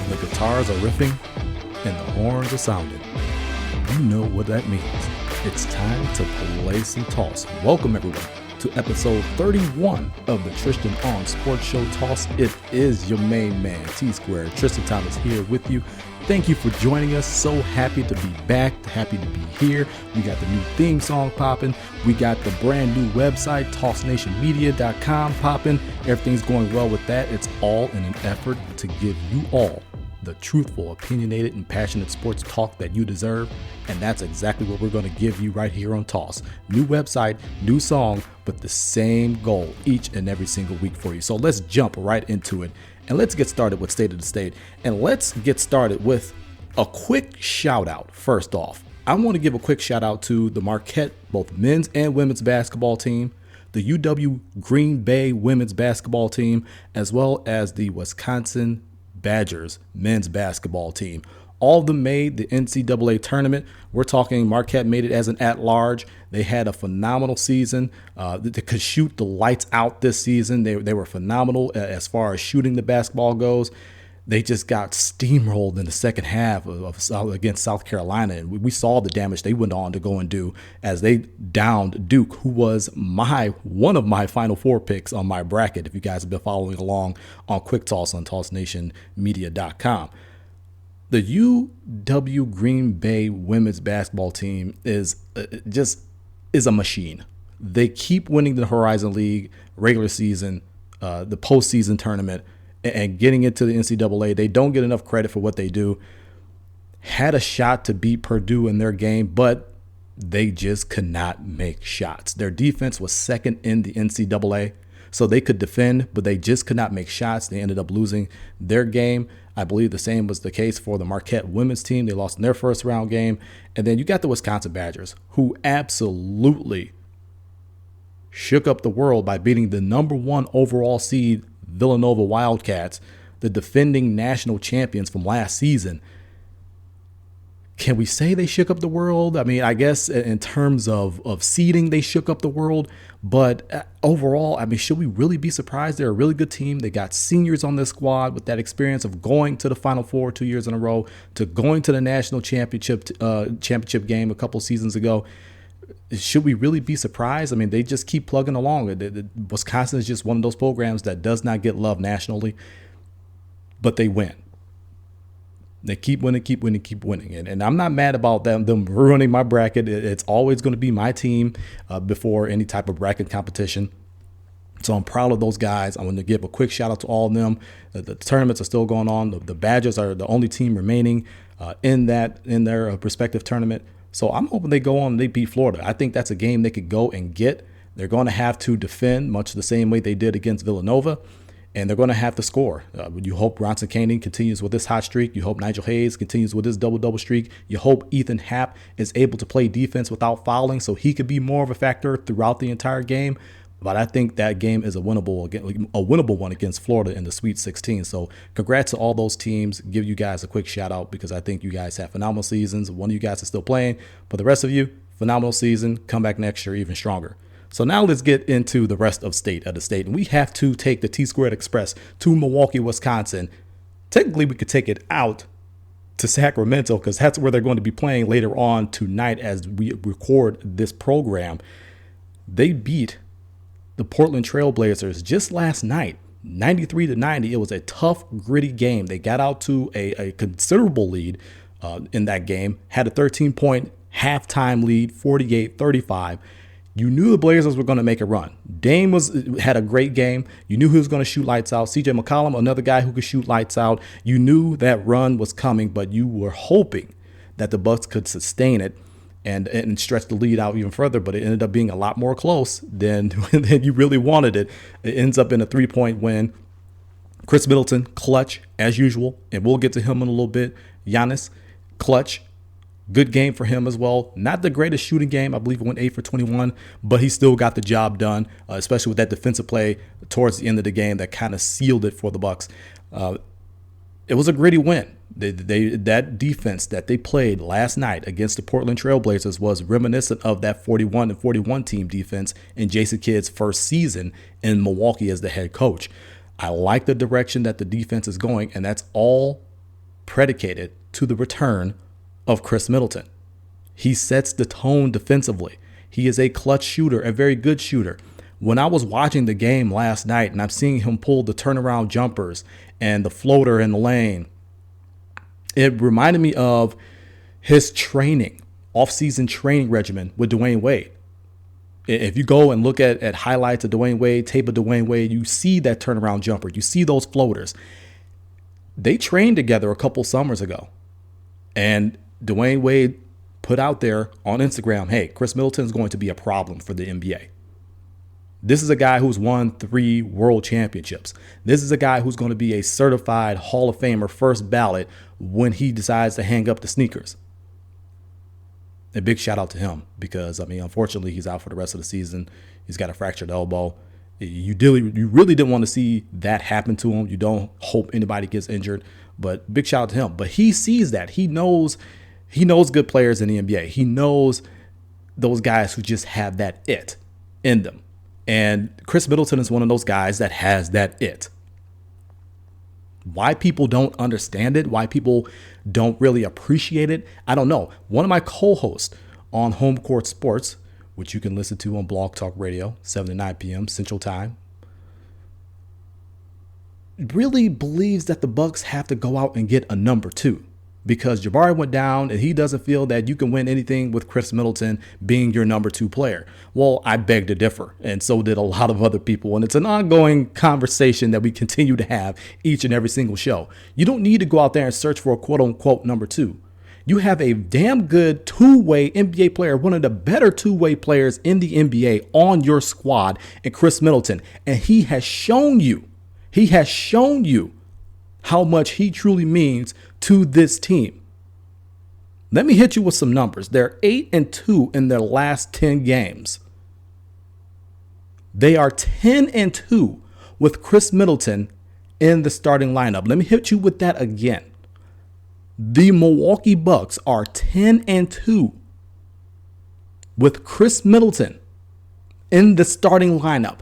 The guitars are riffing and the horns are sounding. You know what that means. It's time to play some toss. Welcome everyone to episode 31 of the Tristain on Sports Show Toss. It is your main man, T-Square. Tristain Thomas here with you. Thank you for joining us. So happy to be back, happy to be here. We got the new theme song popping. We got the brand new website, tossnationmedia.com popping. Everything's going well with that. It's all in an effort to give you all the truthful, opinionated, and passionate sports talk that you deserve. And that's exactly what we're going to give you right here on Toss. New website, new song, but the same goal each and every single week for you. So let's jump right into it. And let's get started with State of the State. And let's get started with a quick shout out. First off, I want to give a quick shout out to the Marquette, both men's and women's basketball team, the UW Green Bay women's basketball team, as well as the Wisconsin Badgers men's basketball team. All of them made the NCAA tournament. We're talking Marquette made it as an at-large. They had a phenomenal season. They could shoot the lights out this season. They were phenomenal as far as shooting the basketball goes. They just got steamrolled in the second half against South Carolina. And we saw the damage they went on to go and do as they downed Duke, who was one of my Final Four picks on my bracket, if you guys have been following along on Quick Toss on tossnationmedia.com. The UW Green Bay women's basketball team is a machine. They keep winning the Horizon League regular season, the postseason tournament, and getting into the NCAA. They don't get enough credit for what they do. Had a shot to beat Purdue in their game, but they just could not make shots. Their defense was second in the NCAA, so they could defend, but they just could not make shots. They ended up losing their game. I believe the same was the case for the Marquette women's team. They lost in their first round game. And then you got the Wisconsin Badgers, who absolutely shook up the world by beating the number one overall seed Villanova Wildcats, the defending national champions from last season. Can we say they shook up the world? I mean, I guess in terms of seeding, they shook up the world. But overall, I mean, should we really be surprised? They're a really good team. They got seniors on this squad with that experience of going to the Final Four 2 years in a row, to going to the national championship game a couple seasons ago. Should we really be surprised? I mean, they just keep plugging along. Wisconsin is just one of those programs that does not get love nationally, but they win. They keep winning. And I'm not mad about them ruining my bracket. It's always going to be my team before any type of bracket competition. So I'm proud of those guys. I want to give a quick shout out to all of them. The tournaments are still going on. The Badgers are the only team remaining in their respective tournament. So I'm hoping they go on and they beat Florida. I think that's a game they could go and get. They're going to have to defend much the same way they did against Villanova. And they're going to have to score. You hope Bronson Koenig continues with this hot streak. You hope Nigel Hayes continues with this double-double streak. You hope Ethan Happ is able to play defense without fouling so he could be more of a factor throughout the entire game. But I think that game is a winnable one against Florida in the Sweet 16. So congrats to all those teams. Give you guys a quick shout out because I think you guys have phenomenal seasons. One of you guys is still playing. But the rest of you, phenomenal season. Come back next year even stronger. So now let's get into the rest of the state. And we have to take the T-Squared Express to Milwaukee, Wisconsin. Technically, we could take it out to Sacramento because that's where they're going to be playing later on tonight as we record this program. They beat the Portland Trail Blazers just last night, 93-90. It was a tough, gritty game. They got out to a considerable lead in that game, had a 13-point halftime lead, 48-35. You knew the Blazers were going to make a run. Dame had a great game. You knew he was going to shoot lights out. CJ McCollum, another guy who could shoot lights out. You knew that run was coming, but you were hoping that the Bucks could sustain it and stretch the lead out even further. But it ended up being a lot more close than you really wanted it. It ends up in a 3-point win. Khris Middleton, clutch as usual, and we'll get to him in a little bit. Giannis, clutch. Good game for him as well. Not the greatest shooting game. I believe it went 8 for 21, but he still got the job done, especially with that defensive play towards the end of the game that kind of sealed it for the Bucks. It was a gritty win. That defense that they played last night against the Portland Trail Blazers was reminiscent of that 41-41 team defense in Jason Kidd's first season in Milwaukee as the head coach. I like the direction that the defense is going, and that's all predicated to the return of Khris Middleton. He sets the tone defensively. He is a clutch shooter, a very good shooter. When I was watching the game last night and I'm seeing him pull the turnaround jumpers and the floater in the lane, it reminded me of his training, off-season training regimen with Dwayne Wade. If you go and look at highlights of Dwayne Wade, tape of Dwayne Wade, you see that turnaround jumper. You see those floaters. They trained together a couple summers ago. And Dwayne Wade put out there on Instagram, hey, Khris Middleton is going to be a problem for the NBA. This is a guy who's won 3 world championships. This is a guy who's going to be a certified Hall of Famer first ballot when he decides to hang up the sneakers. A big shout out to him because, unfortunately, he's out for the rest of the season. He's got a fractured elbow. You really didn't want to see that happen to him. You don't hope anybody gets injured, but big shout out to him. But he sees that. He knows good players in the NBA. He knows those guys who just have that it in them. And Khris Middleton is one of those guys that has that it. Why people don't understand it, why people don't really appreciate it, I don't know. One of my co-hosts on Home Court Sports, which you can listen to on Blog Talk Radio, 7 to 9 p.m. Central Time, really believes that the Bucks have to go out and get a number 2 because Jabari went down and he doesn't feel that you can win anything with Khris Middleton being your number 2 player. Well, I beg to differ, and so did a lot of other people. And it's an ongoing conversation that we continue to have each and every single show. You don't need to go out there and search for a quote unquote number 2. You have a damn good two-way NBA player, one of the better two-way players in the NBA on your squad in Khris Middleton. And he has shown you how much he truly means to this team. Let me hit you with some numbers. They're 8-2 in their last 10 games. They are 10-2 with Khris Middleton in the starting lineup. Let me hit you with that again. The Milwaukee Bucks are 10-2 with Khris Middleton in the starting lineup.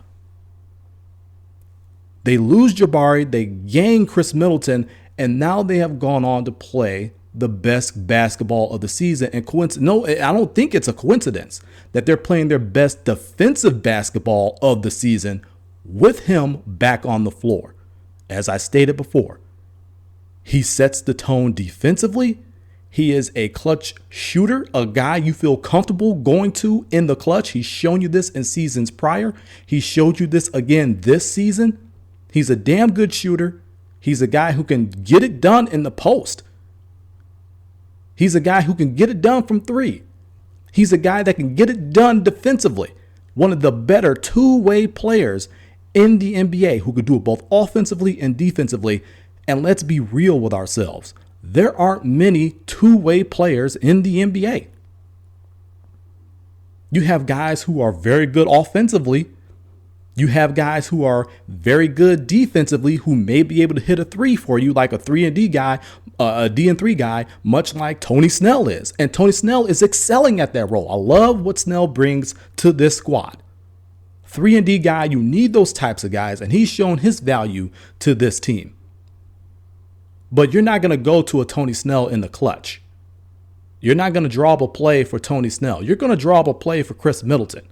They lose Jabari, they gain Khris Middleton, and now they have gone on to play the best basketball of the season. And I don't think it's a coincidence that they're playing their best defensive basketball of the season with him back on the floor. As I stated before, he sets the tone defensively. He is a clutch shooter, a guy you feel comfortable going to in the clutch. He's shown you this in seasons prior. He showed you this again this season. He's a damn good shooter. He's a guy who can get it done in the post. He's a guy who can get it done from 3. He's a guy that can get it done defensively. One of the better two-way players in the NBA who could do it both offensively and defensively. And let's be real with ourselves. There aren't many two-way players in the NBA. You have guys who are very good offensively. You have guys who are very good defensively who may be able to hit a 3 for you, like a 3-and-D guy, a D&3 guy, much like Tony Snell is. And Tony Snell is excelling at that role. I love what Snell brings to this squad. 3-and-D guy, you need those types of guys, and he's shown his value to this team. But you're not going to go to a Tony Snell in the clutch. You're not going to draw up a play for Tony Snell. You're going to draw up a play for Khris Middleton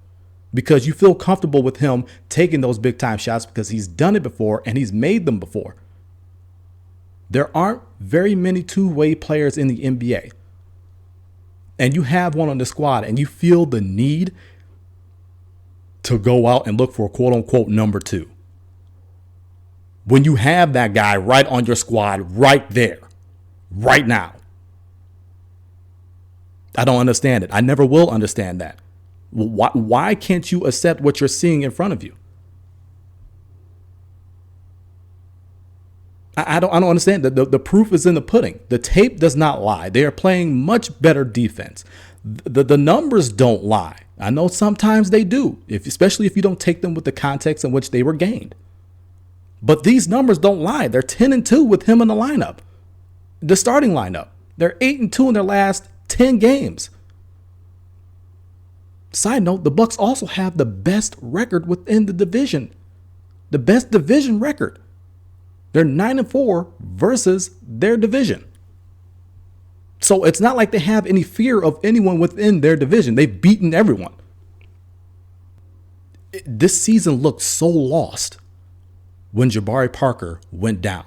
because you feel comfortable with him taking those big time shots because he's done it before and he's made them before. There aren't very many two-way players in the NBA. And you have one on the squad and you feel the need to go out and look for a quote unquote number 2. When you have that guy right on your squad, right there, right now. I don't understand it. I never will understand that. Why can't you accept what you're seeing in front of you? I don't understand. The proof is in the pudding. The tape does not lie. They are playing much better defense. The numbers don't lie. I know sometimes they do, especially if you don't take them with the context in which they were gained. But these numbers don't lie. They're 10-2 with him in the lineup, the starting lineup. They're 8-2 in their last 10 games. Side note, the Bucks also have the best record within the division, the best division record. They're 9-4 versus their division. So it's not like they have any fear of anyone within their division. They've beaten everyone. This season looked so lost when Jabari Parker went down.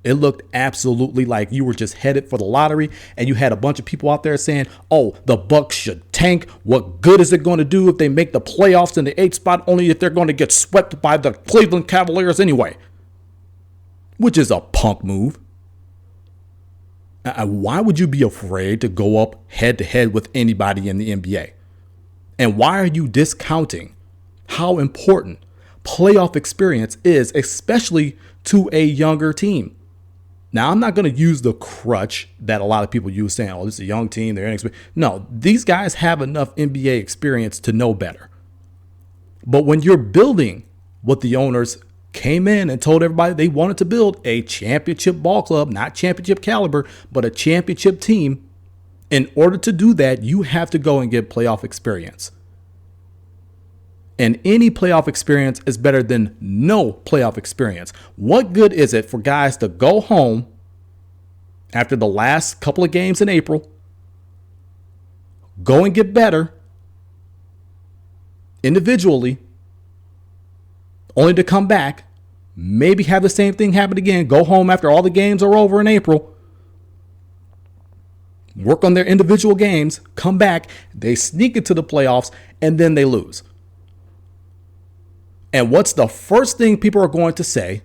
It looked absolutely like you were just headed for the lottery, and you had a bunch of people out there saying, oh, the Bucks should tank. What good is it going to do if they make the playoffs in the 8th spot, only if they're going to get swept by the Cleveland Cavaliers anyway? Which is a punk move. Why would you be afraid to go up head to head with anybody in the NBA? And why are you discounting how important playoff experience is, especially to a younger team? Now, I'm not going to use the crutch that a lot of people use saying, oh, this is a young team, they're inexperienced. No, these guys have enough NBA experience to know better. But when you're building what the owners came in and told everybody they wanted to build a championship ball club, not championship caliber, but a championship team, in order to do that, you have to go and get playoff experience. And any playoff experience is better than no playoff experience. What good is it for guys to go home after the last couple of games in April, go and get better individually, only to come back, maybe have the same thing happen again, go home after all the games are over in April, work on their individual games, come back, they sneak into the playoffs, and then they lose. And what's the first thing people are going to say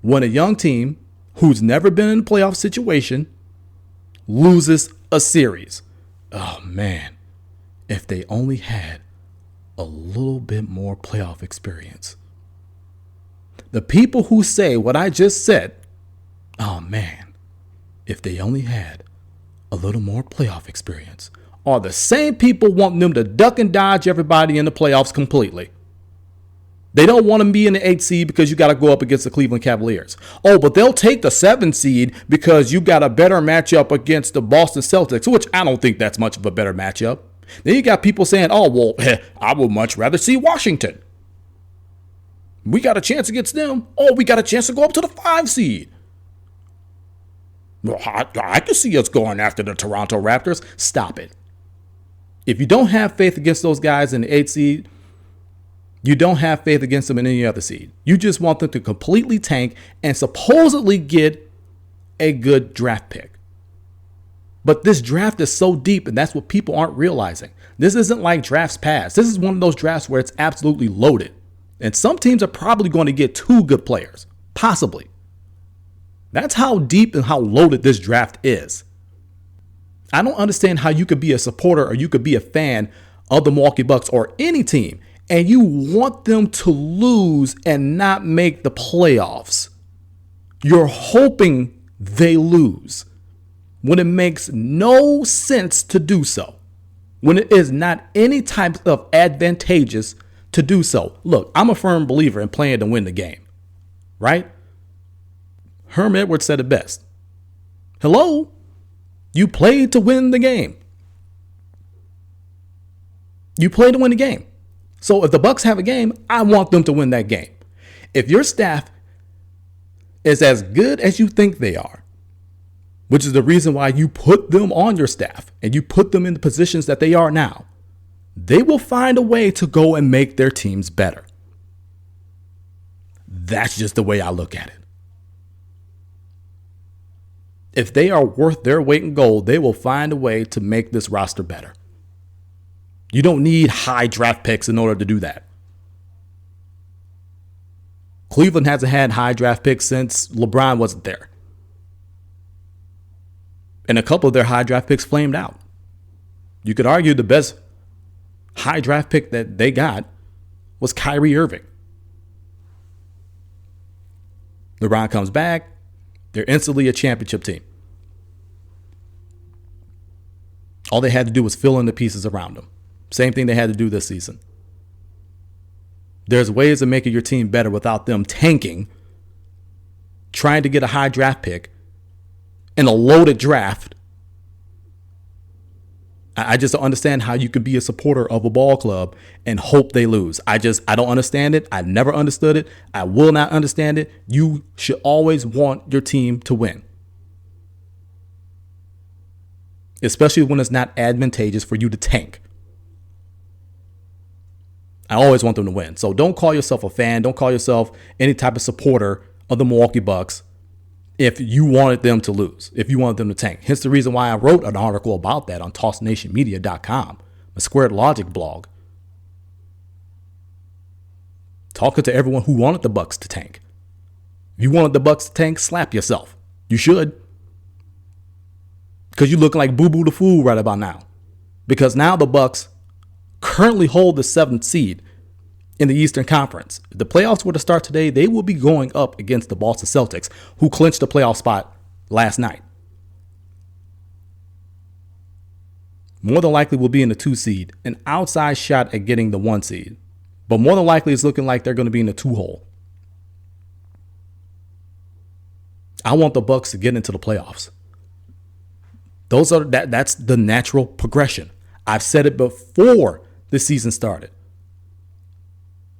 when a young team who's never been in a playoff situation loses a series? Oh, man, if they only had a little bit more playoff experience. The people who say what I just said, oh, man, if they only had a little more playoff experience, are the same people wanting them to duck and dodge everybody in the playoffs completely. They don't want to be in the 8th seed because you got to go up against the Cleveland Cavaliers. Oh, but they'll take the 7th seed because you got a better matchup against the Boston Celtics, which I don't think that's much of a better matchup. Then you got people saying, oh, well, I would much rather see Washington. We got a chance against them. Oh, we got a chance to go up to the 5 seed. Well, I can see us going after the Toronto Raptors. Stop it. If you don't have faith against those guys in the 8th seed, you don't have faith against them in any other seed. You just want them to completely tank and supposedly get a good draft pick. But this draft is so deep, and that's what people aren't realizing. This isn't like drafts past. This is one of those drafts where it's absolutely loaded. And some teams are probably going to get 2 good players, possibly. That's how deep and how loaded this draft is. I don't understand how you could be a supporter or you could be a fan of the Milwaukee Bucks or any team, and you want them to lose and not make the playoffs. You're hoping they lose when it makes no sense to do so, when it is not any type of advantageous to do so. Look, I'm a firm believer in playing to win the game, right? Herm Edwards said it best. Hello? You played to win the game. You played to win the game. So if the Bucks have a game, I want them to win that game. If your staff is as good as you think they are, which is the reason why you put them on your staff and you put them in the positions that they are now, they will find a way to go and make their teams better. That's just the way I look at it. If they are worth their weight in gold, they will find a way to make this roster better. You don't need high draft picks in order to do that. Cleveland hasn't had high draft picks since LeBron wasn't there. And a couple of their high draft picks flamed out. You could argue the best high draft pick that they got was Kyrie Irving. LeBron comes back. They're instantly a championship team. All they had to do was fill in the pieces around them. Same thing they had to do this season. There's ways of making your team better without them tanking, trying to get a high draft pick in a loaded draft. I just don't understand how you could be a supporter of a ball club and hope they lose. I don't understand it. I never understood it. I will not understand it. You should always want your team to win. especially when it's not advantageous for you to tank. I always want them to win. So don't call yourself a fan. Don't call yourself any type of supporter of the Milwaukee Bucks if you wanted them to lose, if you wanted them to tank. Hence the reason why I wrote an article about that on tossnationmedia.com, a Squared Logic blog, talking to everyone who wanted the Bucks to tank. If you wanted the Bucks to tank, slap yourself. You should. Because you're looking like Boo Boo the Fool right about now. Because now the Bucks currently hold the 7th seed in the Eastern Conference. If the playoffs were to start today, they will be going up against the Boston Celtics, who clinched the playoff spot last night. More than likely will be in the 2 seed, an outside shot at getting the 1 seed. But more than likely it's looking like they're going to be in the 2 hole. I want the Bucks to get into the playoffs. That's the natural progression. I've said it before the season started.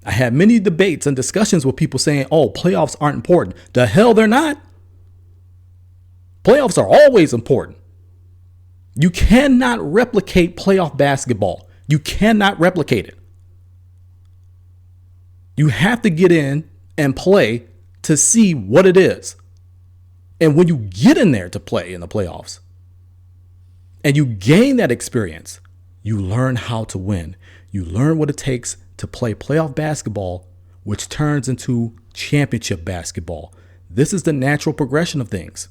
I had many debates and discussions with people saying, oh, playoffs aren't important. The hell they're not. Playoffs are always important. You cannot replicate playoff basketball. You cannot replicate it. You have to get in and play to see what it is. And when you get in there to play in the playoffs and you gain that experience, you learn how to win. You learn what it takes to play playoff basketball, which turns into championship basketball. This is the natural progression of things.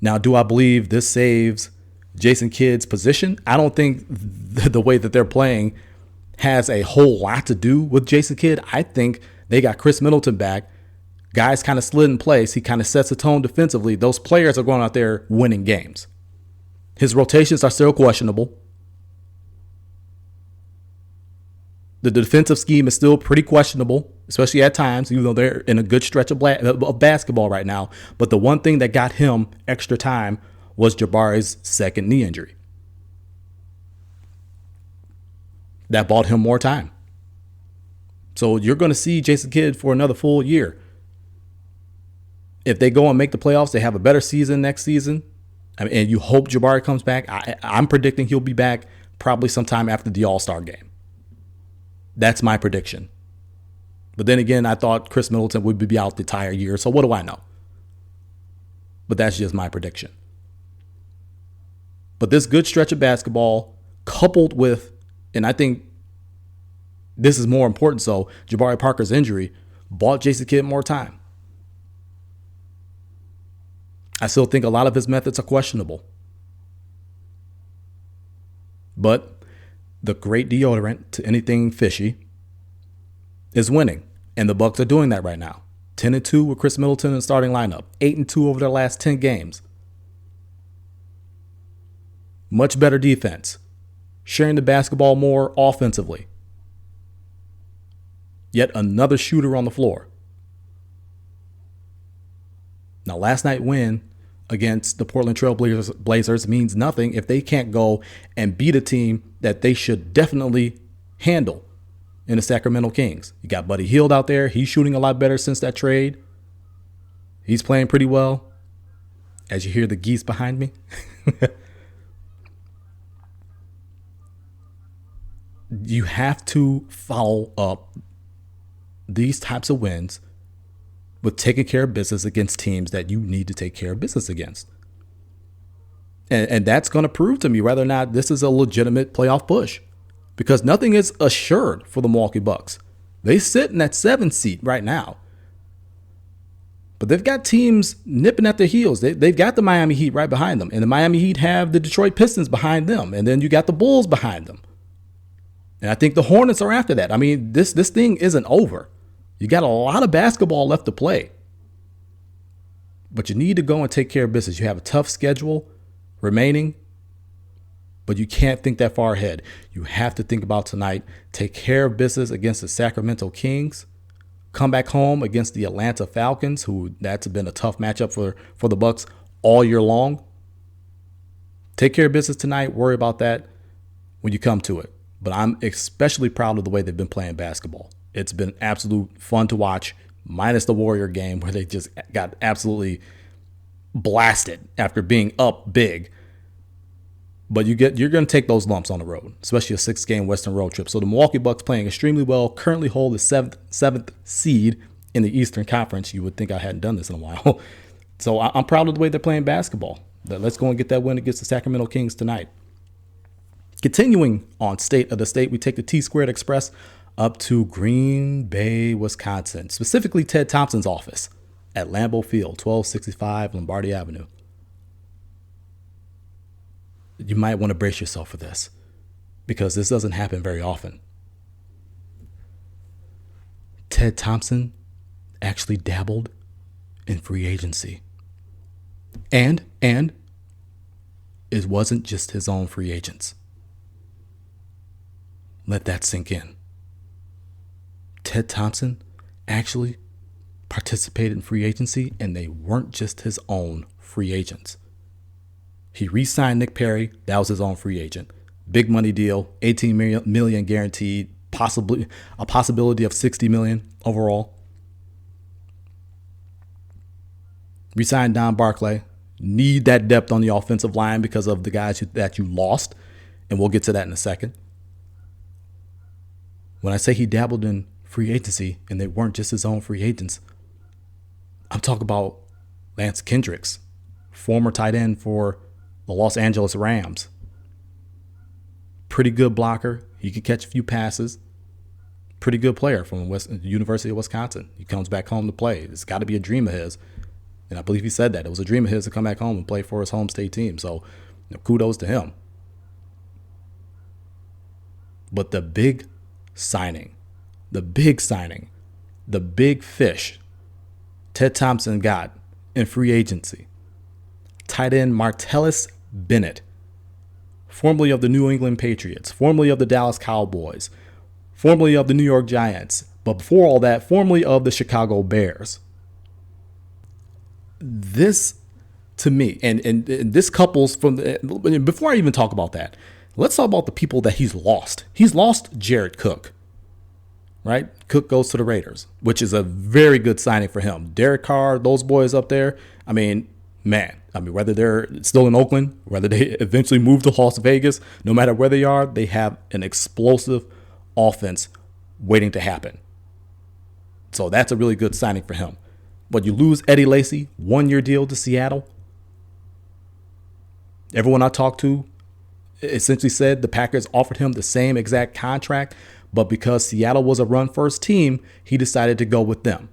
Now, do I believe this saves Jason Kidd's position? I don't think the way that they're playing has a whole lot to do with Jason Kidd. I think they got Khris Middleton back. Guys kind of slid in place. He kind of sets the tone defensively. Those players are going out there winning games. His rotations are still questionable. The defensive scheme is still pretty questionable, especially at times, even though they're in a good stretch of basketball right now. But the one thing that got him extra time was Jabari's second knee injury. That bought him more time. So you're going to see Jason Kidd for another full year. If they go and make the playoffs, they have a better season next season. And you hope Jabari comes back. I'm predicting he'll be back probably sometime after the All-Star game. That's my prediction. But then again, I thought Khris Middleton would be out the entire year. So what do I know? But that's just my prediction. But this good stretch of basketball coupled with, and I think this is more important so, Jabari Parker's injury bought Jason Kidd more time. I still think a lot of his methods are questionable. But the great deodorant to anything fishy is winning. And the Bucks are doing that right now. 10-2 with Khris Middleton in the starting lineup. 8-2 over their last 10 games. Much better defense. Sharing the basketball more offensively. Yet another shooter on the floor. Now, last night's win against the Portland Trail Blazers means nothing if they can't go and beat a team that they should definitely handle in the Sacramento Kings. You got Buddy Hield out there. He's shooting a lot better since that trade. He's playing pretty well. As you hear the geese behind me. You have to follow up these types of wins with taking care of business against teams that you need to take care of business against. And that's going to prove to me whether or not this is a legitimate playoff push. Because nothing is assured for the Milwaukee Bucks. They sit in that 7th seat right now. But they've got teams nipping at their heels. They've got the Miami Heat right behind them. And the Miami Heat have the Detroit Pistons behind them. And then you got the Bulls behind them. And I think the Hornets are after that. I mean, this thing isn't over. You got a lot of basketball left to play. But you need to go and take care of business. You have a tough schedule remaining. But you can't think that far ahead. You have to think about tonight. Take care of business against the Sacramento Kings. Come back home against the Atlanta Falcons, who that's been a tough matchup for the Bucks all year long. Take care of business tonight. Worry about that when you come to it. But I'm especially proud of the way they've been playing basketball. It's been absolute fun to watch, minus the Warrior game where they just got absolutely blasted after being up big. But you're going to take those lumps on the road, especially a 6-game Western road trip. So the Milwaukee Bucks playing extremely well, currently hold the seventh seed in the Eastern Conference. You would think I hadn't done this in a while. So I'm proud of the way they're playing basketball. Let's go and get that win against the Sacramento Kings tonight. Continuing on State of the State, we take the T-Squared Express up to Green Bay, Wisconsin, specifically Ted Thompson's office at Lambeau Field, 1265 Lombardi Avenue. You might want to brace yourself for this because this doesn't happen very often. Ted Thompson actually dabbled in free agency. And it wasn't just his own free agents. Let that sink in. Ted Thompson actually participated in free agency, and they weren't just his own free agents. He re-signed Nick Perry. That was his own free agent. Big money deal, $18 million guaranteed, possibly a possibility of $60 million overall. Re-signed Don Barclay. Need that depth on the offensive line because of the guys that you lost, and we'll get to that in a second. When I say he dabbled in free agency and they weren't just his own free agents, I'm talking about Lance Kendricks, former tight end for the Los Angeles Rams. Pretty good blocker. He could catch a few passes. Pretty good player from the University of Wisconsin. He comes back home to play. It's got to be a dream of his. And I believe he said that. It was a dream of his to come back home and play for his home state team. So kudos to him. But the big signing, the big fish Ted Thompson got in free agency, tight end Martellus Bennett, formerly of the New England Patriots, formerly of the Dallas Cowboys, formerly of the New York Giants, but before all that, formerly of the Chicago Bears. This, to me, and this couples from before I even talk about that, let's talk about the people that he's lost. He's lost Jared Cook, right? Cook goes to the Raiders, which is a very good signing for him. Derek Carr, those boys up there, whether they're still in Oakland, whether they eventually move to Las Vegas, no matter where they are, they have an explosive offense waiting to happen. So that's a really good signing for him. But you lose Eddie Lacy, 1-year deal to Seattle. Everyone I talked to essentially said the Packers offered him the same exact contract, but because Seattle was a run-first team, he decided to go with them.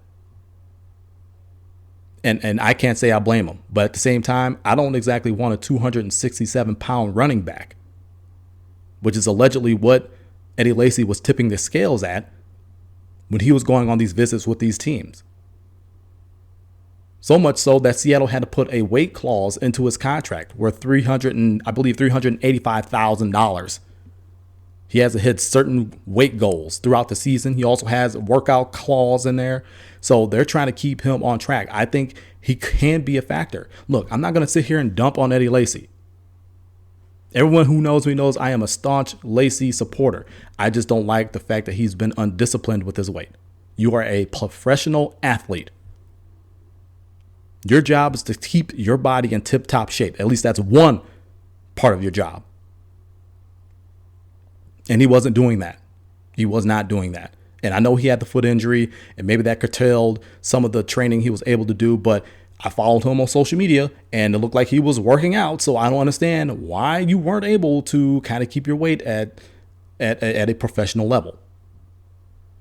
And I can't say I blame him. But at the same time, I don't exactly want a 267-pound running back, which is allegedly what Eddie Lacy was tipping the scales at when he was going on these visits with these teams. So much so that Seattle had to put a weight clause into his contract worth $385,000. He has to hit certain weight goals throughout the season. He also has a workout clause in there. So they're trying to keep him on track. I think he can be a factor. Look, I'm not going to sit here and dump on Eddie Lacy. Everyone who knows me knows I am a staunch Lacy supporter. I just don't like the fact that he's been undisciplined with his weight. You are a professional athlete. Your job is to keep your body in tip-top shape. At least that's one part of your job. And he wasn't doing that. He was not doing that. And I know he had the foot injury, and maybe that curtailed some of the training he was able to do. But I followed him on social media, and it looked like he was working out. So I don't understand why you weren't able to kind of keep your weight at a professional level,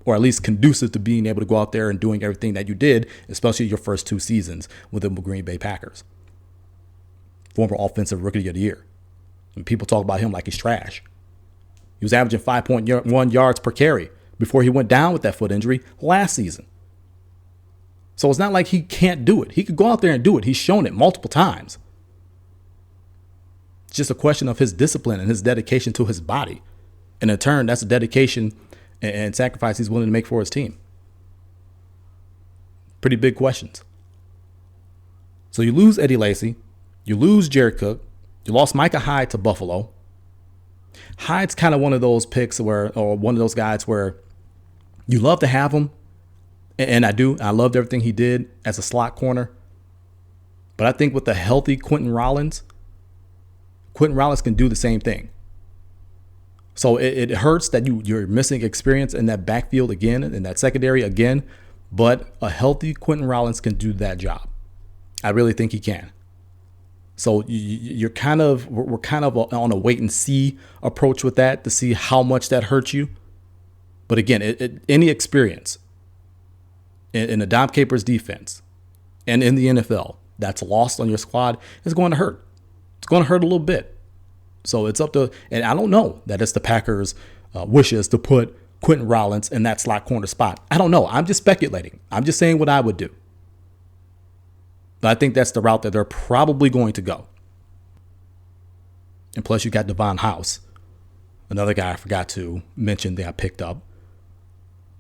or at least conducive to being able to go out there and doing everything that you did, especially your first 2 seasons with the Green Bay Packers. Former offensive rookie of the year. And people talk about him like he's trash. He was averaging 5.1 yards per carry before he went down with that foot injury last season. So it's not like he can't do it. He could go out there and do it. He's shown it multiple times. It's just a question of his discipline and his dedication to his body. And in turn, that's a dedication and sacrifice he's willing to make for his team. Pretty big questions. So you lose Eddie Lacy. You lose Jared Cook. You lost Micah Hyde to Buffalo. Hyde's kind of one of those picks or one of those guys where you love to have him. And I do. I loved everything he did as a slot corner. But I think with the healthy Quentin Rollins Quentin Rollins can do the same thing. So it hurts that you're missing experience in that backfield again, in that secondary again, but a healthy Quentin Rollins can do that job. I really think he can. So we're kind of on a wait and see approach with that to see how much that hurts you. But again, any experience in the Dom Capers defense and in the NFL that's lost on your squad is going to hurt. It's going to hurt a little bit. So it's up to, and I don't know that it's the Packers' wishes to put Quentin Rollins in that slot corner spot. I don't know. I'm just speculating. I'm just saying what I would do. But I think that's the route that they're probably going to go. And plus you got Devon House, another guy I forgot to mention that I picked up.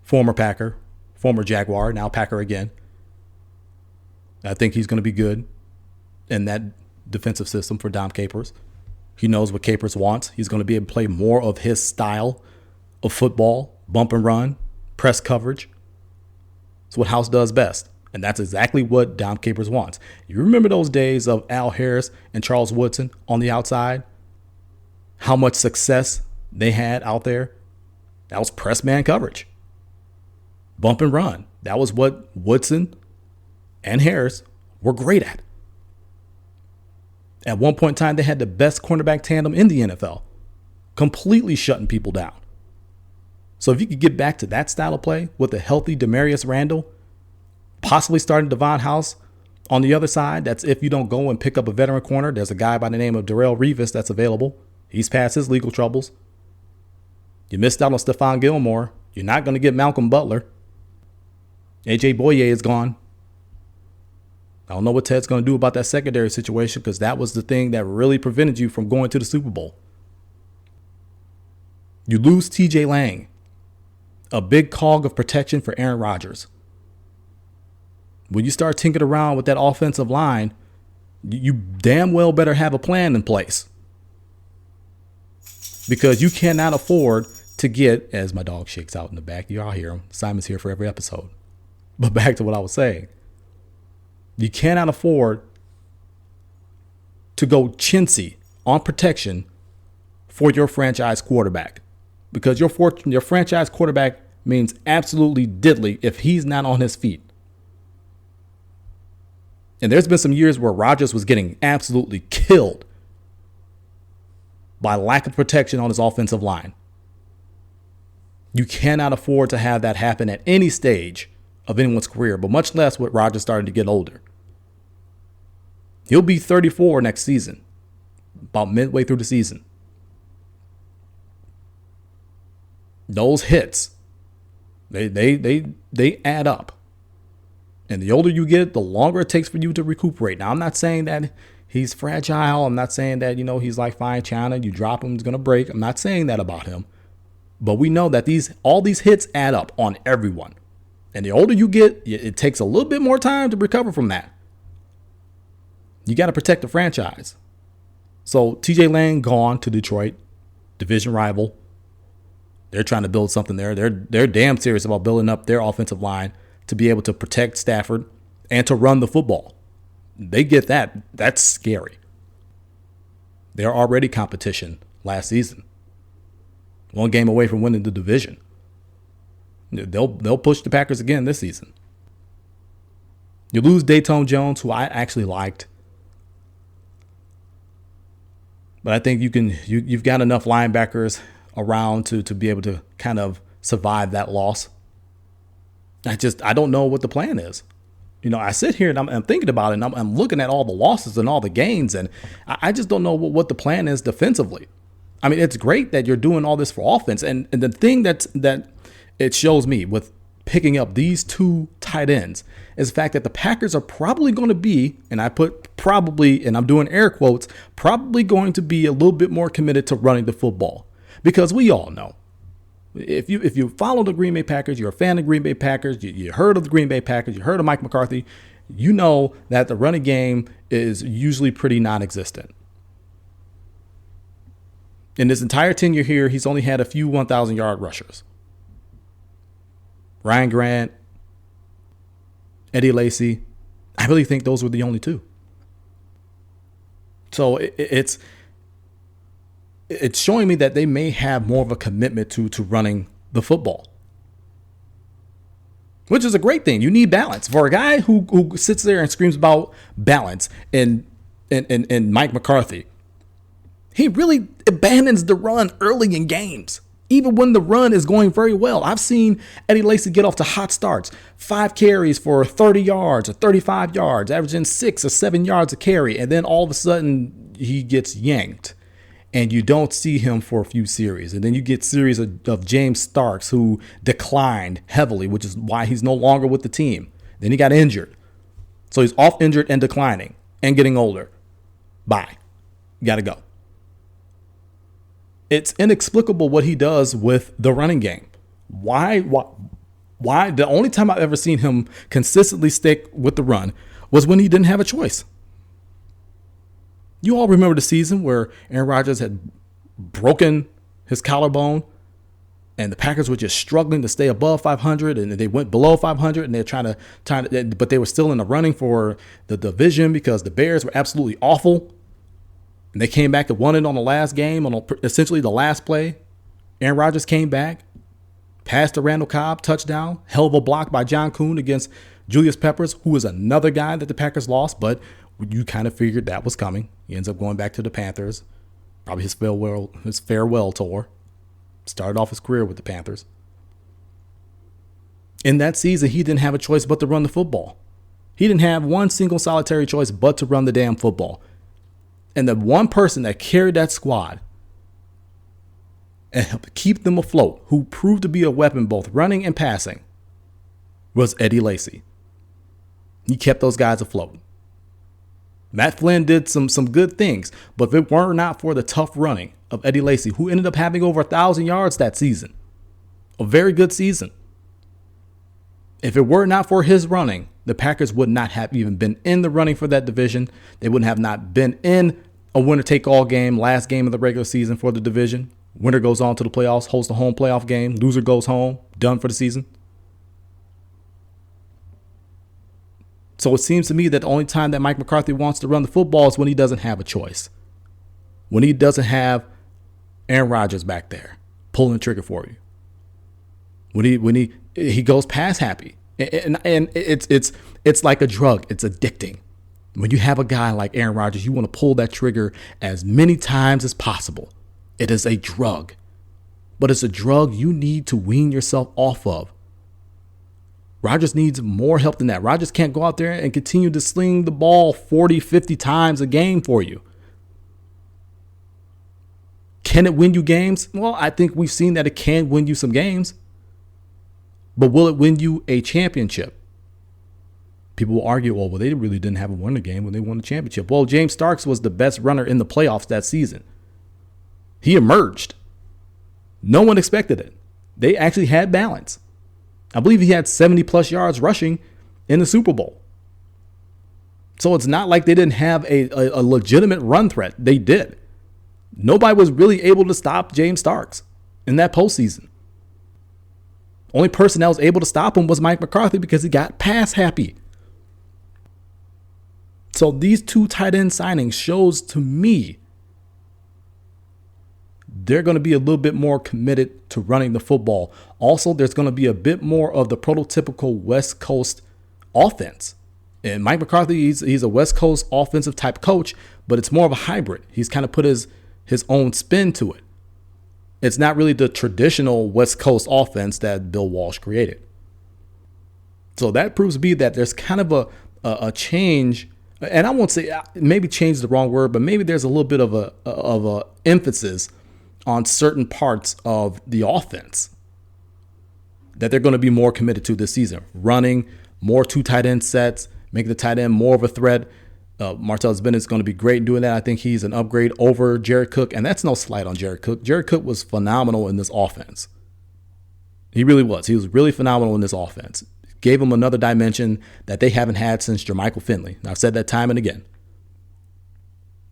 Former Packer, former Jaguar, now Packer again. I think he's going to be good in that defensive system for Dom Capers. He knows what Capers wants. He's going to be able to play more of his style of football, bump and run, press coverage. It's what House does best. And that's exactly what Dom Capers wants. You remember those days of Al Harris and Charles Woodson on the outside? How much success they had out there? That was press man coverage. Bump and run. That was what Woodson and Harris were great at. At one point in time, they had the best cornerback tandem in the NFL, completely shutting people down. So if you could get back to that style of play with a healthy Demarius Randall, possibly starting Devon House on the other side, that's if you don't go and pick up a veteran corner. There's a guy by the name of Darrelle Revis that's available. He's past his legal troubles. You missed out on Stephon Gilmore. You're not going to get Malcolm Butler. A.J. Boye is gone. I don't know what Ted's going to do about that secondary situation because that was the thing that really prevented you from going to the Super Bowl. You lose T.J. Lang, a big cog of protection for Aaron Rodgers. When you start tinkering around with that offensive line, you damn well better have a plan in place. Because you cannot afford to get, as my dog shakes out in the back, you all hear him. Simon's here for every episode. But back to what I was saying. You cannot afford to go chintzy on protection for your franchise quarterback. Because your franchise quarterback means absolutely diddly if he's not on his feet. And there's been some years where Rodgers was getting absolutely killed by lack of protection on his offensive line. You cannot afford to have that happen at any stage of anyone's career, but much less with Rodgers starting to get older. He'll be 34 next season, about midway through the season. Those hits, they add up. And the older you get, the longer it takes for you to recuperate. Now, I'm not saying that he's fragile. I'm not saying that, he's like fine china. You drop him, he's going to break. I'm not saying that about him. But we know that all these hits add up on everyone. And the older you get, it takes a little bit more time to recover from that. You got to protect the franchise. So TJ Lang gone to Detroit, division rival. They're trying to build something there. They're damn serious about building up their offensive line to be able to protect Stafford and to run the football. They get that. That's scary. They're already competition last season. One game away from winning the division. They'll push the Packers again this season. You lose Dayton Jones, who I actually liked. But I think you've got enough linebackers around to be able to kind of survive that loss. I don't know what the plan is. I sit here and I'm thinking about it, and I'm looking at all the losses and all the gains, and I just don't know what the plan is defensively. I mean, it's great that you're doing all this for offense, and the thing that it shows me with picking up these two tight ends is the fact that the Packers are probably going to be, and I put probably, and I'm doing air quotes, probably going to be a little bit more committed to running the football. Because we all know, if you follow the Green Bay Packers, you're a fan of Green Bay Packers, you heard of the Green Bay Packers, you heard of Mike McCarthy, you know that the running game is usually pretty non-existent. In his entire tenure here, he's only had a few 1,000-yard rushers. Ryan Grant, Eddie Lacy, I really think those were the only two. So it's showing me that they may have more of a commitment to running the football, which is a great thing. You need balance. For a guy who sits there and screams about balance and Mike McCarthy, he really abandons the run early in games, even when the run is going very well. I've seen Eddie Lacy get off to hot starts, 5 carries for 30 yards or 35 yards, averaging 6 or 7 yards a carry, and then all of a sudden he gets yanked. And you don't see him for a few series. And then you get series of James Starks, who declined heavily, which is why he's no longer with the team. Then he got injured. So he's off injured and declining and getting older. Bye. Got to go. It's inexplicable what he does with the running game. Why? The only time I've ever seen him consistently stick with the run was when he didn't have a choice. You all remember the season where Aaron Rodgers had broken his collarbone and the Packers were just struggling to stay above 500, and they went below 500, and they're trying to, but they were still in the running for the division because the Bears were absolutely awful. And they came back to won it on the last game, on essentially the last play. Aaron Rodgers came back, passed to Randall Cobb, touchdown, hell of a block by John Kuhn against Julius Peppers, who was another guy that the Packers lost, but you kind of figured that was coming. He ends up going back to the Panthers, probably his farewell tour. Started off his career with the Panthers. In that season, he didn't have a choice but to run the football. He didn't have one single solitary choice but to run the damn football. And the one person that carried that squad and helped keep them afloat, who proved to be a weapon both running and passing, was Eddie Lacy. He kept those guys afloat. Matt Flynn did some good things, but if it were not for the tough running of Eddie Lacy, who ended up having over 1,000 yards that season, a very good season. If it were not for his running, the Packers would not have even been in the running for that division. They wouldn't have not been in a winner-take-all game, last game of the regular season for the division. Winner goes on to the playoffs, hosts a home playoff game. Loser goes home, done for the season. So it seems to me that the only time that Mike McCarthy wants to run the football is when he doesn't have a choice. When he doesn't have Aaron Rodgers back there pulling the trigger for you. When he goes pass happy. And it's like a drug. It's addicting. When you have a guy like Aaron Rodgers, you want to pull that trigger as many times as possible. It is a drug. But it's a drug you need to wean yourself off of. Rodgers needs more help than that. Rodgers can't go out there and continue to sling the ball 40, 50 times a game for you. Can it win you games? Well, I think we've seen that it can win you some games. But will it win you a championship? People will argue, well, they really didn't have a winner game when they won the championship. Well, James Starks was the best runner in the playoffs that season. He emerged. No one expected it. They actually had balance. I believe he had 70 plus yards rushing in the Super Bowl. So it's not like they didn't have a legitimate run threat. They did. Nobody was really able to stop James Starks in that postseason. Only person that was able to stop him was Mike McCarthy because he got pass happy. So these two tight end signings shows to me they're going to be a little bit more committed to running the football. Also, there's going to be a bit more of the prototypical West Coast offense. And Mike McCarthy, he's a West Coast offensive type coach, but it's more of a hybrid. He's kind of put his own spin to it. It's not really the traditional West Coast offense that Bill Walsh created. So that proves to be that there's kind of a change, and I won't say maybe change is the wrong word, but maybe there's a little bit of a emphasis on certain parts of the offense that they're going to be more committed to this season. Running, more two tight end sets, making the tight end more of a threat. Martellus Bennett's going to be great doing that. I think he's an upgrade over Jared Cook, and that's no slight on Jared Cook. Jared Cook was phenomenal in this offense. He really was. He was really phenomenal in this offense. Gave him another dimension that they haven't had since Jermichael Finley. And I've said that time and again.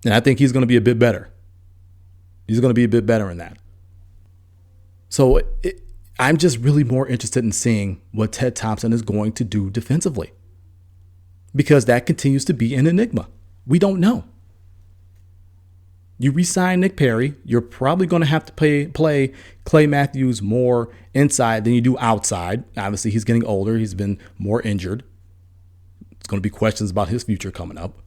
And I think he's going to be a bit better. He's going to be a bit better in that. So I'm just really more interested in seeing what Ted Thompson is going to do defensively, because that continues to be an enigma. We don't know. You re-sign Nick Perry. You're probably going to have to play Clay Matthews more inside than you do outside. Obviously, he's getting older. He's been more injured. It's going to be questions about his future coming up.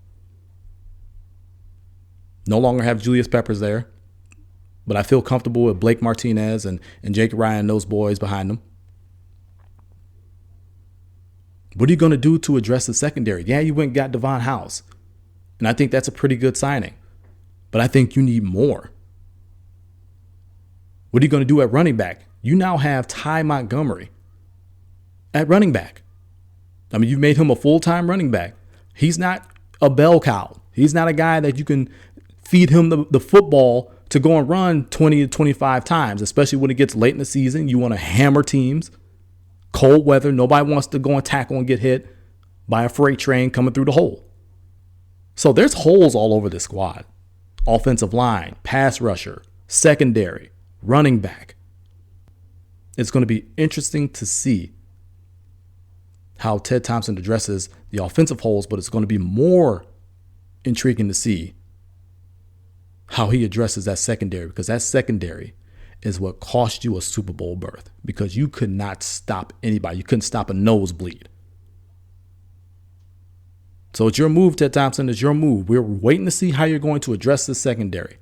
No longer have Julius Peppers there. But I feel comfortable with Blake Martinez and Jake Ryan, those boys behind them. What are you going to do to address the secondary? Yeah, you went and got Devon House. And I think that's a pretty good signing. But I think you need more. What are you going to do at running back? You now have Ty Montgomery at running back. I mean, you've made him a full-time running back. He's not a bell cow. He's not a guy that you can feed him the football to go and run 20 to 25 times, especially when it gets late in the season. You want to hammer teams. Cold weather. Nobody wants to go and tackle and get hit by a freight train coming through the hole. So there's holes all over this squad. Offensive line, pass rusher, secondary, running back. It's going to be interesting to see how Ted Thompson addresses the offensive holes, but it's going to be more intriguing to see how he addresses that secondary, because that secondary is what cost you a Super Bowl berth, because you could not stop anybody. You couldn't stop a nosebleed. So it's your move, Ted Thompson. It's your move. We're waiting to see how you're going to address the secondary,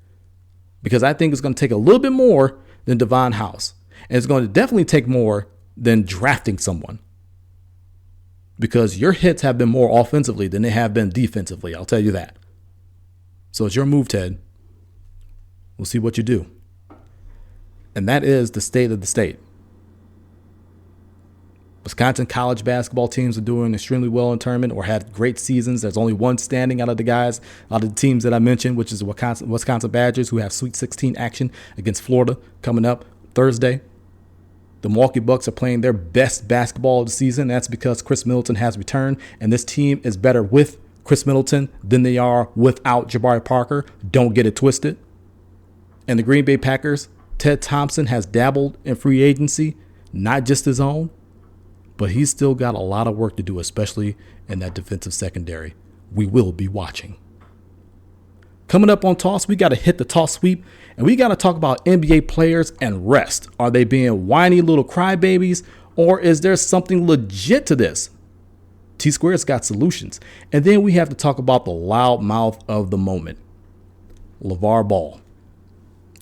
because I think it's going to take a little bit more than Devon House. And it's going to definitely take more than drafting someone, because your hits have been more offensively than they have been defensively. I'll tell you that. So it's your move, Ted. We'll see what you do. And that is the state of the state. Wisconsin college basketball teams are doing extremely well in tournament or had great seasons. There's only one standing out of the teams that I mentioned, which is the Wisconsin Badgers, who have Sweet 16 action against Florida coming up Thursday. The Milwaukee Bucks are playing their best basketball of the season. That's because Khris Middleton has returned, and this team is better with Khris Middleton than they are without Jabari Parker. Don't get it twisted. And the Green Bay Packers, Ted Thompson has dabbled in free agency, not just his own, but he's still got a lot of work to do, especially in that defensive secondary. We will be watching. Coming up on Toss, we got to hit the toss sweep, and we got to talk about NBA players and rest. Are they being whiny little crybabies, or is there something legit to this? T-Square's got solutions. And then we have to talk about the loud mouth of the moment, Lavar Ball.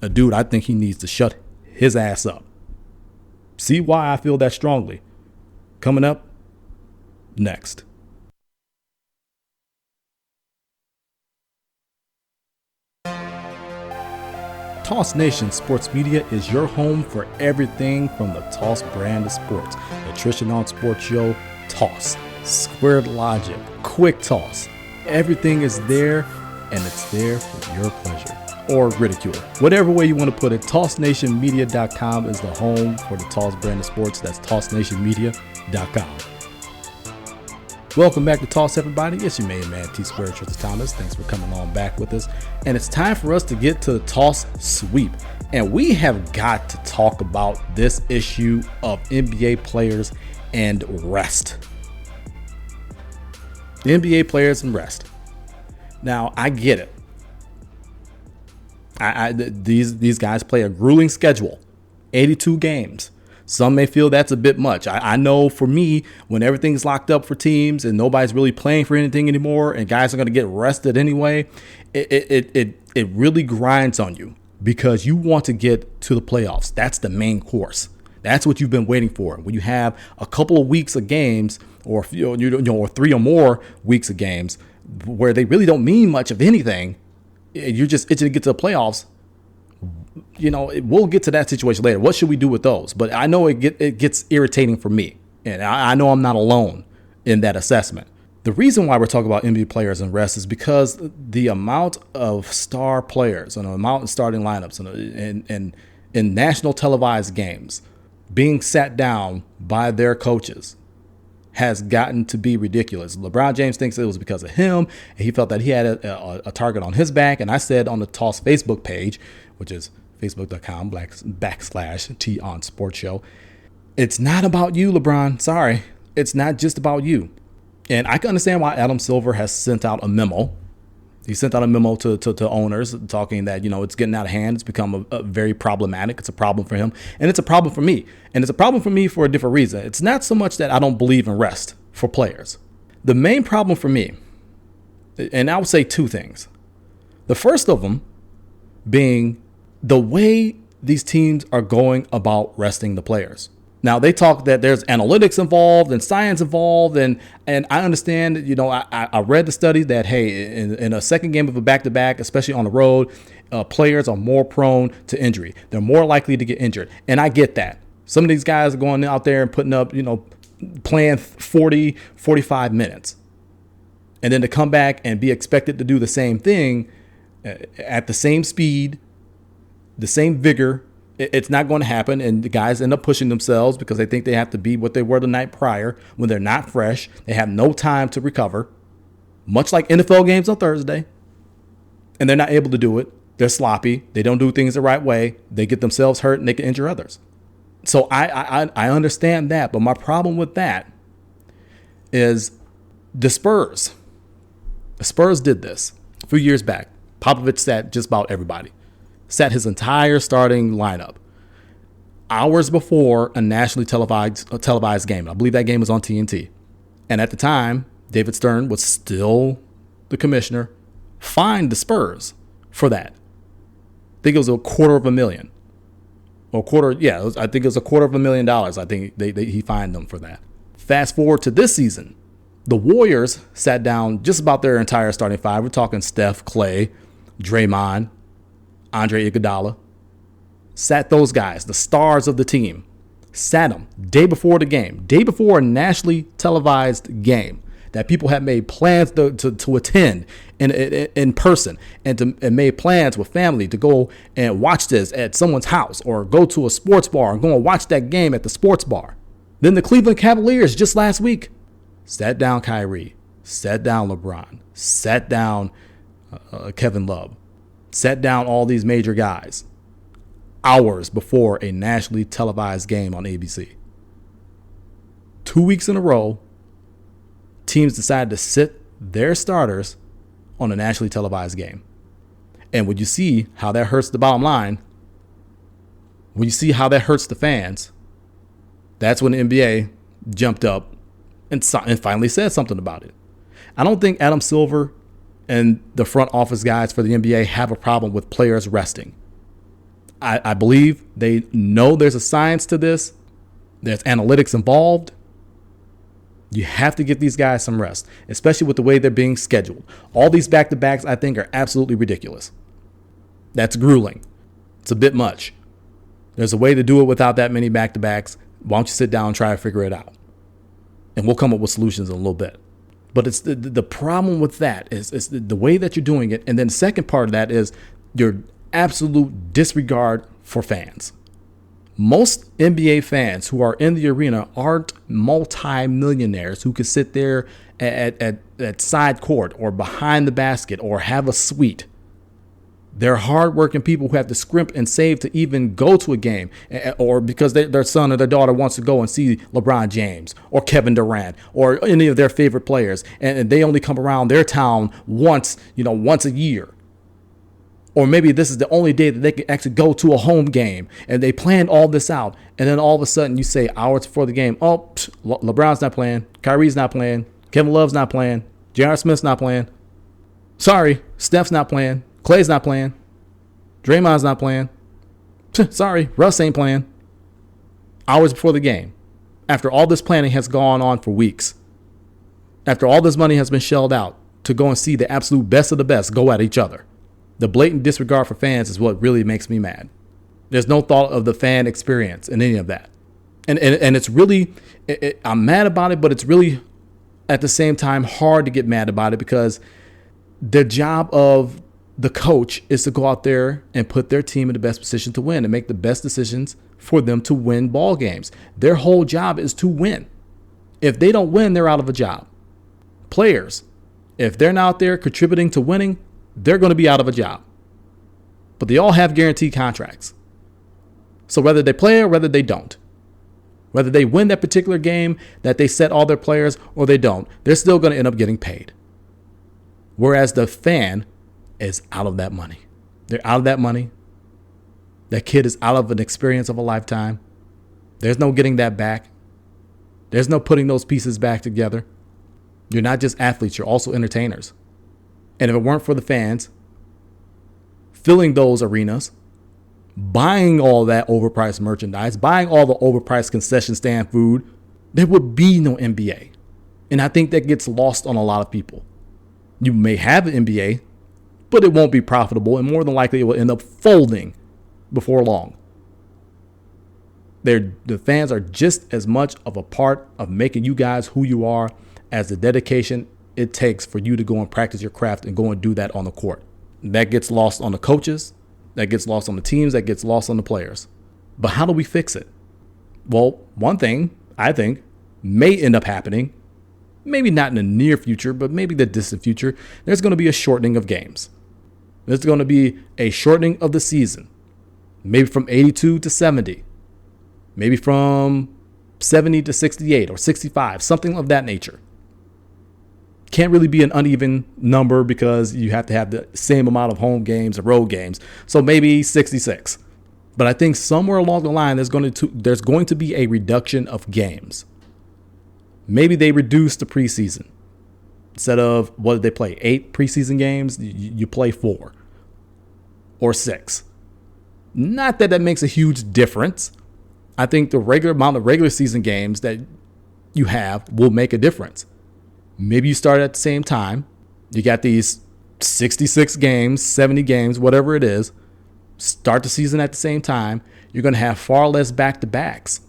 A dude I think he needs to shut his ass up. See why I feel that strongly. Coming up next. Toss Nation Sports Media is your home for everything from the Toss brand of sports. The Tristain on Sports Show, Toss, Squared Logic, Quick Toss. Everything is there, and it's there for your pleasure or ridicule. Whatever way you want to put it, TossNationMedia.com is the home for the Toss brand of sports. That's TossNationMedia.com. Welcome back to Toss, everybody. It's your main man, T-Square Tristan Thomas. Thanks for coming on back with us. And it's time for us to get to the Toss Sweep. And we have got to talk about this issue of NBA players and rest. The NBA players and rest. Now, I get it. These guys play a grueling schedule, 82 games. Some may feel that's a bit much. I know for me, when everything's locked up for teams and nobody's really playing for anything anymore and guys are going to get rested anyway, it really grinds on you because you want to get to the playoffs. That's the main course. That's what you've been waiting for. When you have a couple of weeks of games or or 3 or more weeks of games where they really don't mean much of anything, you're just itching to get to the playoffs. We'll get to that situation later. What should we do with those? But I know it gets irritating for me. And I know I'm not alone in that assessment. The reason why we're talking about NBA players and rest is because the amount of star players and the amount of starting lineups and in national televised games being sat down by their coaches has gotten to be ridiculous. LeBron James thinks it was because of him. And he felt that he had a target on his back. And I said on the Toss Facebook page, which is facebook.com/T on Sports Show, it's not about you, LeBron. Sorry. It's not just about you. And I can understand why Adam Silver has sent out a memo He sent out a memo to owners talking that, it's getting out of hand. It's become a very problematic. It's a problem for him. And it's a problem for me. And it's a problem for me for a different reason. It's not so much that I don't believe in rest for players. The main problem for me, and I would say two things. The first of them being the way these teams are going about resting the players. Now, they talk that there's analytics involved and science involved, and I understand, I read the study that, hey, in a second game of a back-to-back, especially on the road, players are more prone to injury. They're more likely to get injured, and I get that. Some of these guys are going out there and putting up, playing 40, 45 minutes, and then to come back and be expected to do the same thing at the same speed, the same vigor. It's not going to happen, and the guys end up pushing themselves because they think they have to be what they were the night prior when they're not fresh. They have no time to recover, much like NFL games on Thursday, and they're not able to do it. They're sloppy. They don't do things the right way. They get themselves hurt, and they can injure others. So I understand that, but my problem with that is the Spurs. The Spurs did this a few years back. Popovich sat just about everybody. Sat his entire starting lineup hours before a nationally televised game. I believe that game was on TNT. And at the time, David Stern was still the commissioner, fined the Spurs for that. I think it was $250,000. I think it was $250,000. I think he fined them for that. Fast forward to this season, the Warriors sat down just about their entire starting five. We're talking Steph, Clay, Draymond, Andre Iguodala. Sat those guys, the stars of the team. Sat them day before the game, day before a nationally televised game that people had made plans to attend in person and made plans with family to go and watch this at someone's house or go to a sports bar and go and watch that game at the sports bar. Then the Cleveland Cavaliers just last week sat down Kyrie, sat down LeBron, sat down Kevin Love, sat down all these major guys hours before a nationally televised game on ABC. 2 weeks in a row, teams decided to sit their starters on a nationally televised game. And when you see how that hurts the bottom line, when you see how that hurts the fans, that's when the NBA jumped up and finally said something about it. I don't think Adam Silver and the front office guys for the NBA have a problem with players resting. I believe they know there's a science to this. There's analytics involved. You have to get these guys some rest, especially with the way they're being scheduled. All these back-to-backs, I think, are absolutely ridiculous. That's grueling. It's a bit much. There's a way to do it without that many back-to-backs. Why don't you sit down and try to figure it out? And we'll come up with solutions in a little bit. But it's the problem with that is the way that you're doing it. And then the second part of that is your absolute disregard for fans. Most NBA fans who are in the arena aren't multi-millionaires who could sit there at side court or behind the basket or have a suite. They're hardworking people who have to scrimp and save to even go to a game, or because their son or their daughter wants to go and see LeBron James or Kevin Durant or any of their favorite players, and they only come around their town once a year. Or maybe this is the only day that they can actually go to a home game, and they planned all this out, and then all of a sudden you say hours before the game, LeBron's not playing, Kyrie's not playing, Kevin Love's not playing, J.R. Smith's not playing. Sorry, Steph's not playing. Clay's not playing. Draymond's not playing. Sorry, Russ ain't playing. Hours before the game. After all this planning has gone on for weeks. After all this money has been shelled out to go and see the absolute best of the best go at each other. The blatant disregard for fans is what really makes me mad. There's no thought of the fan experience in any of that. And it's really, I'm mad about it, but it's really at the same time hard to get mad about it because the job of the coach is to go out there and put their team in the best position to win and make the best decisions for them to win ball games. Their whole job is to win. If they don't win, they're out of a job. Players, if they're not out there contributing to winning, they're going to be out of a job. But they all have guaranteed contracts. So whether they play or whether they don't, whether they win that particular game that they set all their players or they don't, they're still going to end up getting paid. Whereas the fan is out of that money. They're out of that money. That kid is out of an experience of a lifetime. There's no getting that back. There's no putting those pieces back together. You're not just athletes, you're also entertainers. And if it weren't for the fans filling those arenas, buying all that overpriced merchandise, buying all the overpriced concession stand food, there would be no NBA. And I think that gets lost on a lot of people. You may have an NBA, but it won't be profitable, and more than likely it will end up folding before long. The fans are just as much of a part of making you guys who you are as the dedication it takes for you to go and practice your craft and go and do that on the court. That gets lost on the coaches, that gets lost on the teams, that gets lost on the players. But how do we fix it? Well, one thing I think may end up happening, maybe not in the near future, but maybe the distant future, there's going to be a shortening of games. There's going to be a shortening of the season, maybe from 82 to 70. Maybe from 70 to 68 or 65, something of that nature. Can't really be an uneven number because you have to have the same amount of home games and road games. So maybe 66. But I think somewhere along the line, there's going to be a reduction of games. Maybe they reduce the preseason. Instead of, what did they play? 8 preseason games? You play 4 or 6. Not that makes a huge difference. I think the regular amount of regular season games that you have will make a difference. Maybe you start at the same time. You got these 66 games, 70 games, whatever it is. Start the season at the same time. You're going to have far less back-to-backs.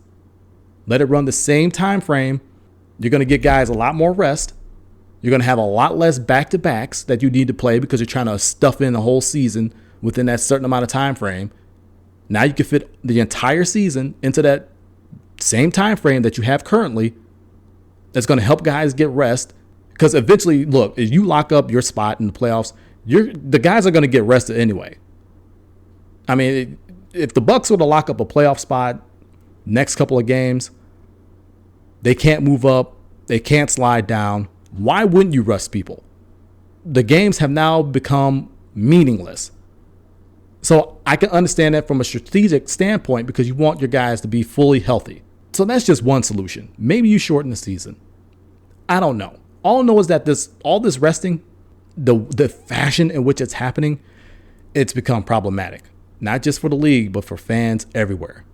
Let it run the same time frame. You're going to get guys a lot more rest. You're going to have a lot less back-to-backs that you need to play because you're trying to stuff in the whole season within that certain amount of time frame. Now you can fit the entire season into that same time frame that you have currently. That's going to help guys get rest. Because eventually, look, if you lock up your spot in the playoffs, the guys are going to get rested anyway. I mean, if the Bucks were to lock up a playoff spot next couple of games, they can't move up, they can't slide down. Why wouldn't you rest people? The games have now become meaningless. So I can understand that from a strategic standpoint because you want your guys to be fully healthy. So that's just one solution. Maybe you shorten the season. I don't know. All I know is that all this resting, the fashion in which it's happening, it's become problematic. Not just for the league, but for fans everywhere.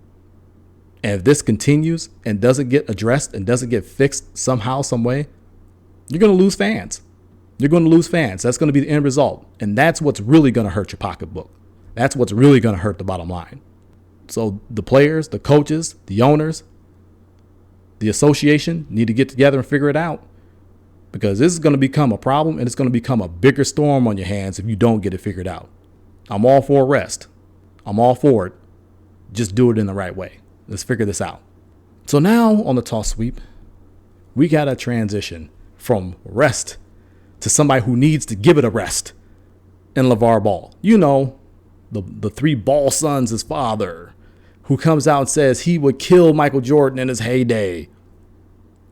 And if this continues and doesn't get addressed and doesn't get fixed somehow, some way, you're going to lose fans. You're going to lose fans. That's going to be the end result. And that's what's really going to hurt your pocketbook. That's what's really going to hurt the bottom line. So the players, the coaches, the owners, the association need to get together and figure it out, because this is going to become a problem and it's going to become a bigger storm on your hands if you don't get it figured out. I'm all for rest. I'm all for it. Just do it in the right way. Let's figure this out. So now on the toss sweep, we got to transition from rest to somebody who needs to give it a rest in Lavar Ball. You know, the 3 Ball sons, his father, who comes out and says he would kill Michael Jordan in his heyday,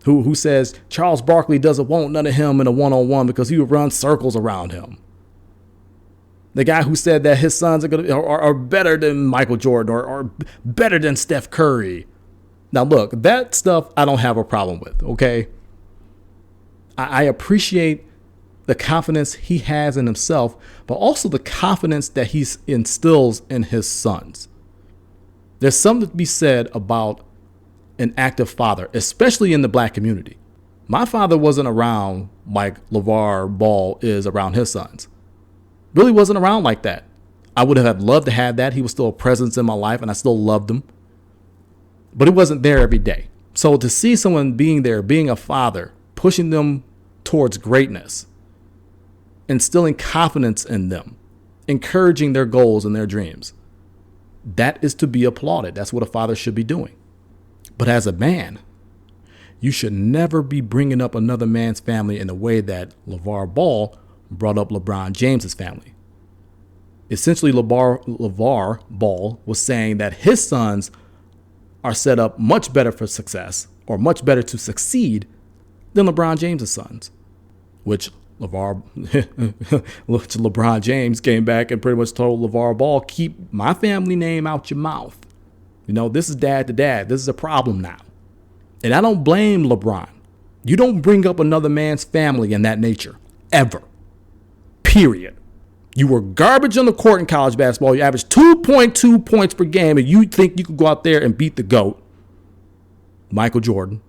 who says Charles Barkley doesn't want none of him in a one-on-one because he would run circles around him. The guy who said that his sons are better than Michael Jordan or better than Steph Curry. Now, look, that stuff I don't have a problem with, okay? I appreciate the confidence he has in himself, but also the confidence that he instills in his sons. There's something to be said about an active father, especially in the black community. My father wasn't around like Lavar Ball is around his sons. Really wasn't around like that. I would have loved to have that. He was still a presence in my life and I still loved him. But it wasn't there every day. So to see someone being there, being a father, pushing them towards greatness, instilling confidence in them, encouraging their goals and their dreams, that is to be applauded. That's what a father should be doing. But as a man, you should never be bringing up another man's family in the way that Lavar Ball brought up LeBron James's family. Essentially, Lavar Ball was saying that his sons are set up much better for success or much better to succeed than LeBron James's sons, which LeVar, LeBron James came back and pretty much told LeVar Ball, keep my family name out your mouth. You know, this is dad to dad. This is a problem now. And I don't blame LeBron. You don't bring up another man's family in that nature, ever. Period. You were garbage on the court in college basketball. You averaged 2.2 points per game, and you think you could go out there and beat the GOAT, Michael Jordan.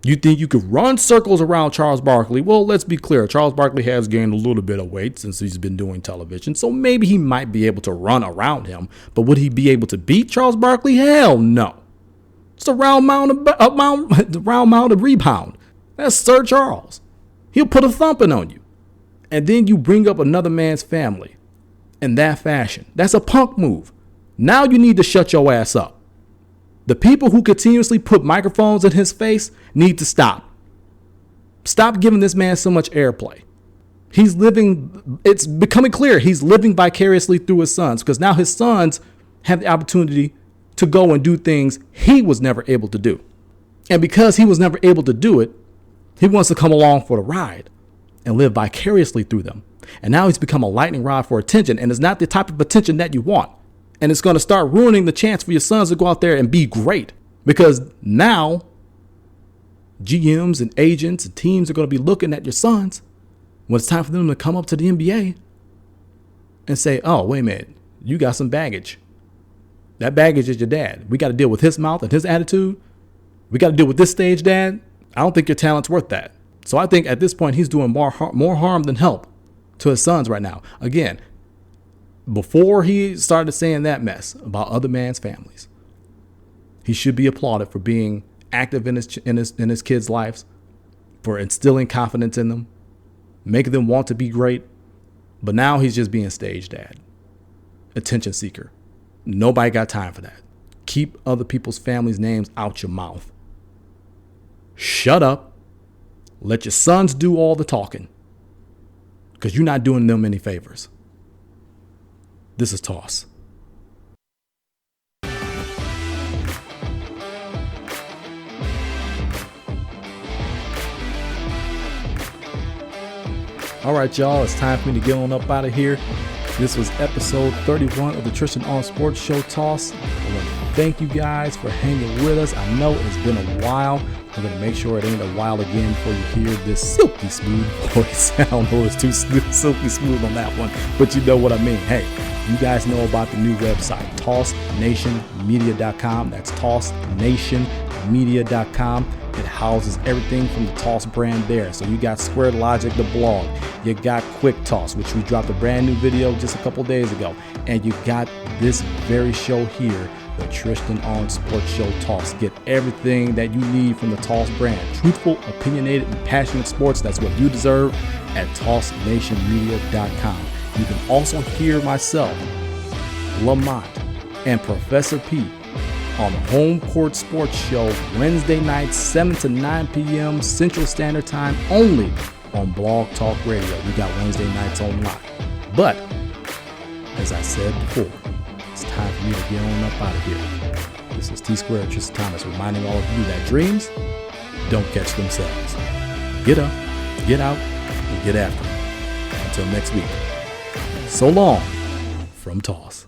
You think you could run circles around Charles Barkley. Well, let's be clear. Charles Barkley has gained a little bit of weight since he's been doing television, so maybe he might be able to run around him. But would he be able to beat Charles Barkley? Hell no. It's a round mound of rebound. That's Sir Charles. He'll put a thumping on you. And then you bring up another man's family in that fashion. That's a punk move. Now you need to shut your ass up. The people who continuously put microphones in his face need to stop. Stop giving this man so much airplay. It's becoming clear he's living vicariously through his sons, because now his sons have the opportunity to go and do things he was never able to do. And because he was never able to do it, he wants to come along for the ride and live vicariously through them. And now he's become a lightning rod for attention, and it's not the type of attention that you want. And it's going to start ruining the chance for your sons to go out there and be great, because now GMs and agents and teams are going to be looking at your sons when it's time for them to come up to the NBA and say, oh, wait a minute, you got some baggage. That baggage is your dad. We got to deal with his mouth and his attitude. We got to deal with this stage, dad. I don't think your talent's worth that. So I think at this point, he's doing more harm than help to his sons right now. Again, before he started saying that mess about other man's families, he should be applauded for being active in his kids' lives, for instilling confidence in them, making them want to be great. But now he's just being stage dad, attention seeker. Nobody got time for that. Keep other people's families' names out your mouth. Shut up. Let your sons do all the talking, because you're not doing them any favors. This is Toss. All right, y'all, it's time for me to get on up out of here. This was episode 31 of the Tristain on Sports Show Toss. I want to thank you guys for hanging with us. I know it's been a while. I'm going to make sure it ain't a while again before you hear this silky smooth voice. I don't know if it's too silky smooth on that one, but you know what I mean. Hey, you guys know about the new website, tossnationmedia.com. That's tossnationmedia.com. It houses everything from the Toss brand there. So you got Square Logic, the blog. You got Quick Toss, which we dropped a brand new video just a couple days ago. And you got this very show here, the Tristain on Sports Show Toss. Get everything that you need from the Toss brand. Truthful, opinionated, and passionate sports. That's what you deserve at tossnationmedia.com. You can also hear myself, Lamont, and Professor P on the Home Court Sports Show Wednesday nights, 7 to 9 p.m. Central Standard Time, only on Blog Talk Radio. We got Wednesday nights on live. But, as I said before, it's time for me to get on up out of here. This is T-Squared Tristan Thomas reminding all of you that dreams don't catch themselves. Get up, get out, and get after them. Until next week, so long from Toss.